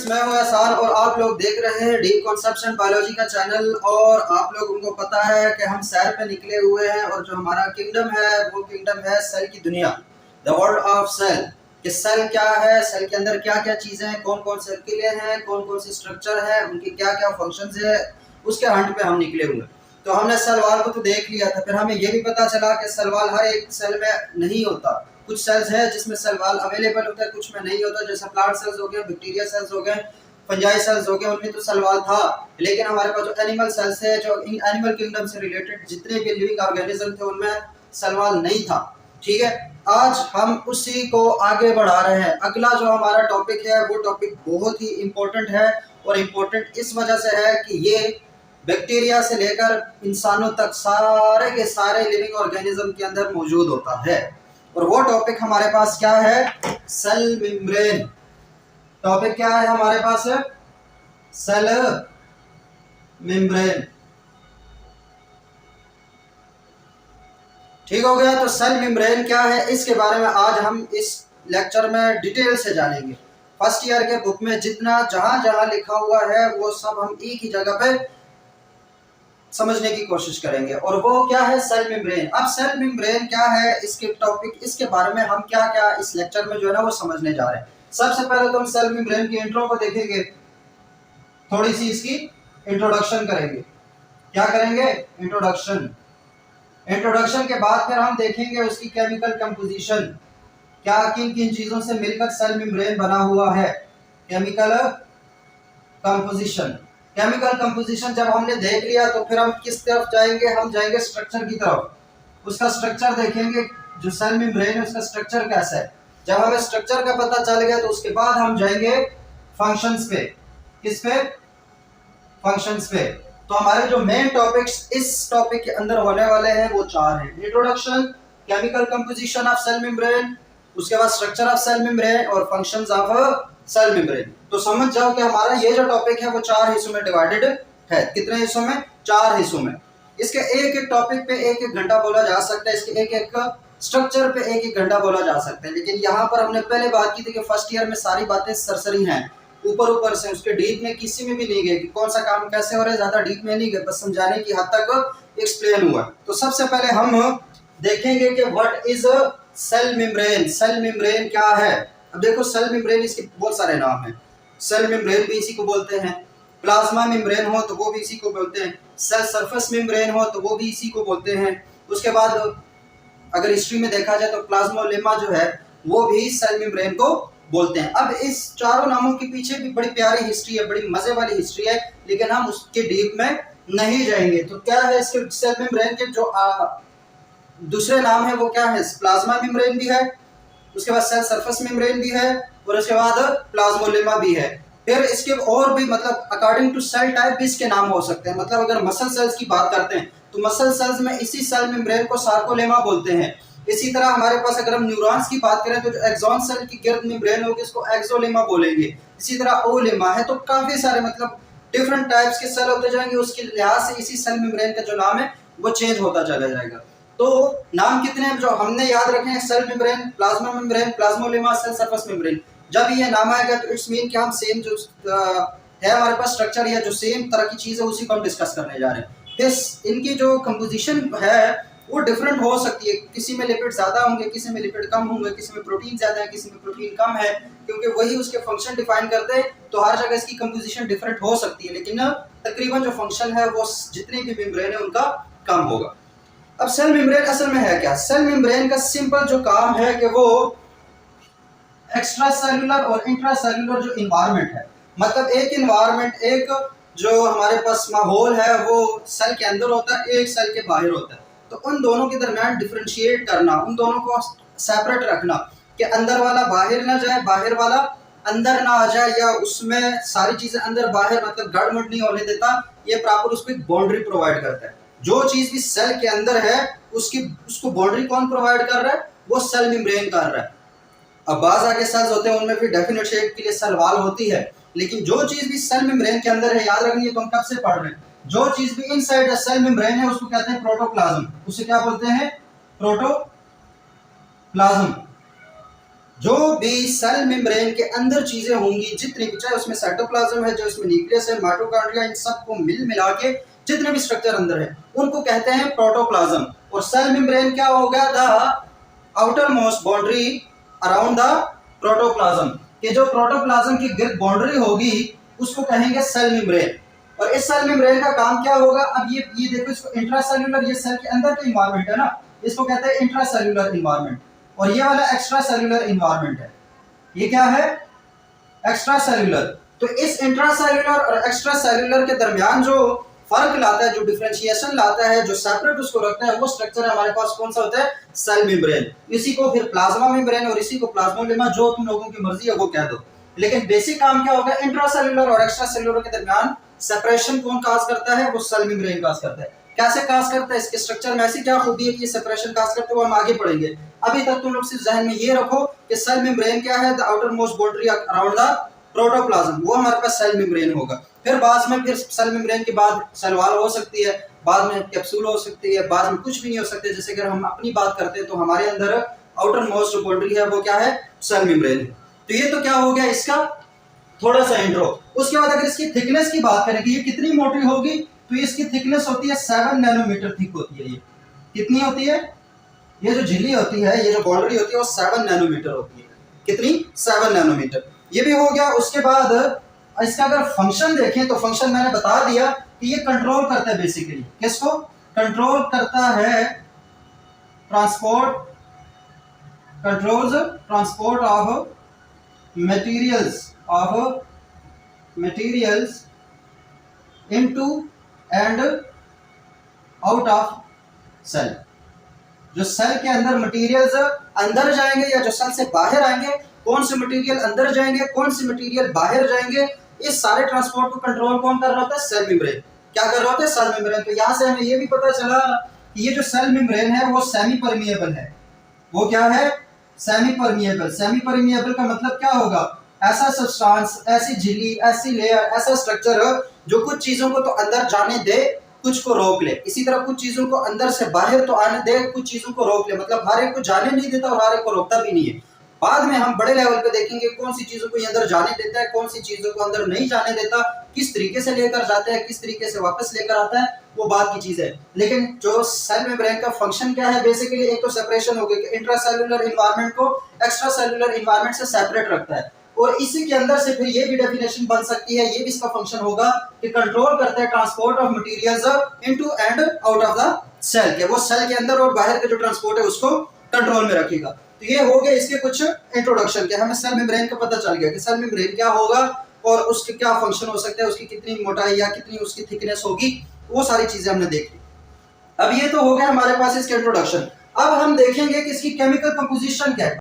मैं हूं एहसान और आप लोग देख रहे हैं डीप कॉन्सेप्शन बायोलॉजी का चैनल। और आप लोगों को पता है कि हम सैर पे निकले हुए हैं और जो हमारा किंगडम है वो किंगडम है सेल की दुनिया, द वर्ल्ड ऑफ सेल। कि सेल क्या है, सेल के अंदर क्या क्या चीज़ें हैं, कौन कौन से किले हैं, कौन कौन सी स्ट्रक्चर है, उनकी क्या क्या फंक्शंस है, उसके हंट पे हम निकले हुए। तो हमने सेल वाल को तो देख लिया था, फिर हमें ये भी पता चला कि सेल वाल हर एक सेल में नहीं होता। कुछ सेल्स है जिसमें सेल वाल अवेलेबल होता है, कुछ में नहीं होता। जैसे प्लांट सेल्स हो गए, बैक्टीरिया सेल्स हो गए, फंजाई सेल्स हो गए, उनमें तो सेल वाल था। लेकिन हमारे पास जो एनिमल सेल्स है, जो एनिमल किंगडम से रिलेटेड जितने भी लिविंग ऑर्गेनिज्म थे, उनमें सेल वाल नहीं था। ठीक है, आज हम उसी को आगे बढ़ा रहे हैं। अगला जो हमारा टॉपिक है वो टॉपिक बहुत ही इम्पोर्टेंट है, और इम्पोर्टेंट इस वजह से है कि ये बैक्टीरिया से लेकर इंसानों तक सारे के सारे लिविंग ऑर्गेनिज्म के अंदर मौजूद होता है। और वो टॉपिक हमारे पास क्या है? Cell membrane. टॉपिक क्या है हमारे पास? Cell membrane. ठीक हो गया। तो सेल मेम्ब्रेन क्या है, इसके बारे में आज हम इस लेक्चर में डिटेल से जानेंगे। फर्स्ट ईयर के बुक में जितना जहां जहां लिखा हुआ है वो सब हम एक ही जगह पे समझने की कोशिश करेंगे। और वो क्या है? Cell membrane. अब सेल मेम्ब्रेन क्या है, इसके टॉपिक, इसके बारे में हम क्या क्या इस लेक्चर में जो है ना वो समझने जा रहे हैं। सबसे पहले तो हम सेल मेम्ब्रेन की इंट्रो को देखेंगे, थोड़ी सी इसकी इंट्रोडक्शन करेंगे। क्या करेंगे? इंट्रोडक्शन। इंट्रोडक्शन के बाद फिर हम देखेंगे उसकी केमिकल कंपोजिशन, क्या किन किन चीजों से मिलकर सेल मेम्ब्रेन बना हुआ है। Chemical composition. केमिकल कंपोजिशन जब हमने देख लिया तो फिर हम किस तरफ जाएंगे? हम जाएंगे स्ट्रक्चर की तरफ। उसका स्ट्रक्चर देखेंगे, जो सेल मेम्ब्रेन है उसका स्ट्रक्चर कैसा है। जब हमें स्ट्रक्चर का पता चल गया तो उसके बाद हम जाएंगे फंक्शंस पे। किस पे? फंक्शंस पे। तो हमारे जो मेन टॉपिक्स इस टॉपिक के अंदर होने वाले हैं वो चार हैं: introduction, chemical composition of cell membrane, उसके बाद स्ट्रक्चर ऑफ सेल मेम्ब्रेन और फंक्शंस ऑफ सेल मेम्ब्रेन। तो समझ जाओ कि हमारा ये जो टॉपिक है वो चार हिस्सों में डिवाइडेड है। कितने हिस्सों में? चार हिस्सों में। इसके एक एक टॉपिक पे एक एक घंटा बोला जा सकता है, इसके एक एक स्ट्रक्चर पे एक एक घंटा बोला जा सकता है। लेकिन यहाँ पर हमने पहले बात की थी कि फर्स्ट ईयर में सारी बातें सरसरी हैं, ऊपर ऊपर से, उसके डीप में किसी में भी नहीं गए कि कौन सा काम कैसे हो रहा है, ज्यादा डीप में नहीं गए, बस समझाने की हद तक एक्सप्लेन हुआ। तो सबसे पहले हम देखेंगे कि what is cell membrane. Cell membrane क्या है? अब देखो, सेल मेम्ब्रेन इसके बहुत सारे नाम हैं। सेल मेम्ब्रेन भी इसी को बोलते हैं, प्लाज्मा मेम्ब्रेन हो तो वो भी इसी को बोलते हैं, सेल सरफेस मेम्ब्रेन हो तो वो भी इसी को बोलते हैं। उसके बाद अगर हिस्ट्री में देखा जाए तो प्लाज्मोलेमा जो है वो भी सेल मेम्ब्रेन को बोलते हैं। अब इस चारों नामों के पीछे भी बड़ी प्यारी हिस्ट्री है, बड़ी मजे वाली हिस्ट्री है, लेकिन हम उसके डीप में नहीं जाएंगे। तो क्या है इसके सेल मेम्ब्रेन के जो दूसरे नाम है वो क्या है? प्लाज्मा मेम्ब्रेन भी है, उसके बाद सेल सरफेस मेम्ब्रेन भी है, और उसके बाद प्लाज्मोलेमा भी है। फिर इसके और भी, मतलब अकॉर्डिंग टू सेल टाइप भी इसके नाम हो सकते हैं। मतलब अगर मसल सेल्स की बात करते हैं तो मसल सेल्स में इसी सेल मेम्ब्रेन को सार्कोलेमा बोलते हैं। इसी तरह हमारे पास अगर हम न्यूरॉन्स की बात करें तो जो एक्सॉन सेल की गिर्द मेम्ब्रेन होगी उसको एक्सोलेमा बोलेंगे। इसी तरह ओलेमा है। तो काफी सारे मतलब डिफरेंट टाइप्स के सेल होते जाएंगे, उसके लिहाज से इसी सेल मेम्ब्रेन का जो नाम है वो चेंज होता चला जाएगा। तो नाम कितने हैं जो हमने याद रखे हैं? Cell membrane, plasma membrane, plasmalemma, cell surface membrane. जब ये नाम आएगा तो इट्स मीन कि हम सेम जो है हमारे पास स्ट्रक्चर या जो सेम तरह की चीज है उसी को हम डिस्कस करने जा रहे हैं। इनकी जो कंपोजिशन है वो डिफरेंट हो सकती है। किसी में लिपिड ज्यादा होंगे, किसी में लिपिड कम होंगे, किसी में प्रोटीन ज्यादा है, किसी में प्रोटीन कम है, क्योंकि वही उसके फंक्शन डिफाइन करते हैं। तो हर जगह इसकी कंपोजिशन डिफरेंट हो सकती है, लेकिन तकरीबन जो फंक्शन है वो जितने भी मेम्ब्रेन है उनका कम होगा। अब सेल मेम्ब्रेन असल में है क्या? सेल मेम्ब्रेन का सिंपल जो काम है कि वो एक्स्ट्रा सेलुलर और इंट्रा सेलुलर जो इन्वायरमेंट है, मतलब एक इन्वायरमेंट, एक जो हमारे पास माहौल है वो सेल के अंदर होता है, एक सेल के बाहर होता है। तो उन दोनों के दरमियान डिफरेंशिएट करना, उन दोनों को सेपरेट रखना कि अंदर वाला बाहर ना जाए, बाहर वाला अंदर ना आ जाए, या उसमें सारी चीजें अंदर बाहर मतलब गड़बड़ नहीं होने देता। ये प्रॉपर उसको एक बाउंड्री प्रोवाइड करता है। जो चीज भी सेल के अंदर है उसको बाउंड्री कौन प्रोवाइड कर रहा है? वो सेल मेम्ब्रेन कर रहा है। अब बाज आगे सेल्स होते हैं उनमें भी डेफिनेट शेप के लिए सेल वॉल होती है, लेकिन जो चीज भी सेल मेम्ब्रेन के अंदर है, याद रखिए तो हम कब से पढ़ रहे हैं, जो चीज भी इनसाइड सेल मेम्ब्रेन है उसको कहते हैं प्रोटोप्लाज्म। उसे क्या बोलते हैं? प्रोटोप्लाज्म। जो भी सेल मेम्ब्रेन के अंदर चीजें होंगी, जितनी भी, चाहे उसमें साइटोप्लाज्म है, जो इसमें न्यूक्लियस है, माइटोकॉन्ड्रिया, इन सबको मिला के जितने भी स्ट्रक्चर अंदर है उनको कहते हैं प्रोटोप्लाज्म। और सेल मेम्ब्रेन क्या होगा? The outer most boundary around the protoplasm, कि जो प्रोटोप्लाज्म की गिर्द बाउंड्री होगी उसको कहेंगे सेल मेम्ब्रेन। और इस सेल मेम्ब्रेन का काम क्या होगा? अब ये देखो, इसको इंट्रासेल्यूलर, ये सेल के अंदर का इन्वायरमेंट है ना, इसको कहते हैं इंट्रासेल्यूलर इन्वायरमेंट, और ये वाला एक्स्ट्रा सेल्यूलर इन्वायरमेंट है। ये क्या है? Extra cellular. तो इस इंट्रासेल्यूलर और एक्स्ट्रा सेल्यूलर के दरमियान जो फर्क लाता है, जो डिफरेंशिएशन लाता है, जो सेपरेट उसको रखता है, वो स्ट्रक्चर हमारे पास कौन सा होता है? Cell membrane. इसी को फिर प्लाज्मा मेम्ब्रेन और इसी को प्लाज्मोलेमा, जो तुम लोगों की मर्जी है वो कह दो, लेकिन बेसिक काम क्या होगा? इंट्रासेल्यूलर और एक्स्ट्रा सेल्यूलर के दरमियान सेपरेशन कौन काज करता है? वो सेल मेम्ब्रेन काज करता है। कैसे काज करता है? इसके स्ट्रक्चर में ऐसी क्या खूबी है कि ये सेपरेशन काज करते हैं, वो हम आगे पढ़ेंगे। अभी तक तुम लोग सिर्फ जहन में ये रखो कि सेल मेम्ब्रेन क्या है? The outer most boundary around the protoplasm, वो हमारे पास सेल मेम्ब्रेन होगा। फिर बाद में, फिर सेल मेम्ब्रेन के बाद सेल वॉल हो सकती है, बाद में कैप्सूल हो सकती है, बाद में कुछ भी नहीं हो सकते। जैसे अगर हम अपनी बात करते हैं तो हमारे अंदर आउटर मोस्ट बाउंड्री है, वो क्या है? सेल मेम्ब्रेन है। तो ये तो क्या हो गया इसका थोड़ा सा इंट्रो। उसके बाद अगर इसकी थिकनेस की बात करें कि ये कितनी मोटी होगी, तो इसकी थिकनेस होती है 7 नैनोमीटर थिक होती है। ये कितनी होती है? ये जो झिल्ली होती है, ये जो बाउंड्री होती है, वो 7 नैनोमीटर होती है। कितनी? 7 नैनोमीटर। ये भी हो गया। उसके बाद इसका अगर फंक्शन देखें तो फंक्शन मैंने बता दिया कि ये कंट्रोल करता है बेसिकली। किसको कंट्रोल करता है? Controls transport of materials into and out of cell. जो सेल के अंदर मटेरियल्स अंदर जाएंगे या जो सेल से बाहर आएंगे, कौन से मटेरियल अंदर जाएंगे, कौन से मटेरियल बाहर जाएंगे, इस सारे ट्रांसपोर्ट को कंट्रोल कौन कर रहा होता है? Cell membrane. क्या कर रहा होता है? Cell membrane. तो यहां से हमें ये भी पता चला कि ये जो सेल मेम्ब्रेन है वो सेमी परमिएबल है। वो क्या है? Semi permeable. सेमी परमिएबल का मतलब क्या होगा? ऐसा सब्सटेंस, ऐसी झिल्ली, ऐसी लेयर, ऐसा स्ट्रक्चर जो कुछ चीजों को तो अंदर जाने दे, कुछ को रोक ले। इसी तरह कुछ चीजों को अंदर से बाहर तो आने दे, कुछ चीजों को रोक ले। मतलब हर एक को जाने नहीं देता और हर एक को रोकता भी नहीं है। बाद में हम बड़े लेवल पे देखेंगे कौन सी चीजों को ये अंदर जाने देता है, कौन सी चीजों को अंदर नहीं जाने देता, किस तरीके से लेकर जाता है, किस तरीके से वापस लेकर आता है, वो बात की चीज है। लेकिन जो सेल मेम्ब्रेन का फंक्शन क्या है बेसिकली? एक तो सेपरेशन हो गई कि इंट्रासेल्यूलर एनवायरनमेंट को एक्स्ट्रा सेल्यूलर एनवायरनमेंट से सेपरेट रखता है। और इसी के अंदर से फिर ये भी डेफिनेशन बन सकती है, ये भी इसका फंक्शन होगा कि कंट्रोल करता है transport of materials into and out of the cell, के वो सेल के अंदर और बाहर के जो ट्रांसपोर्ट है उसको कंट्रोल में रखेगा। तो ये हो गया इसके कुछ इंट्रोडक्शन के। हमें सेल मेम्ब्रेन का पता चल गया कि सेल मेम्ब्रेन क्या होगा और उसके क्या फंक्शन हो सकता है, उसकी कितनी मोटाई या कितनी उसकी थिकनेस होगी, वो सारी चीजें हमने देख ली। अब ये तो हो गया हमारे पास इसके इंट्रोडक्शन। अब हम देखेंगे कि इसकी केमिकल कंपोजिशन क्या है।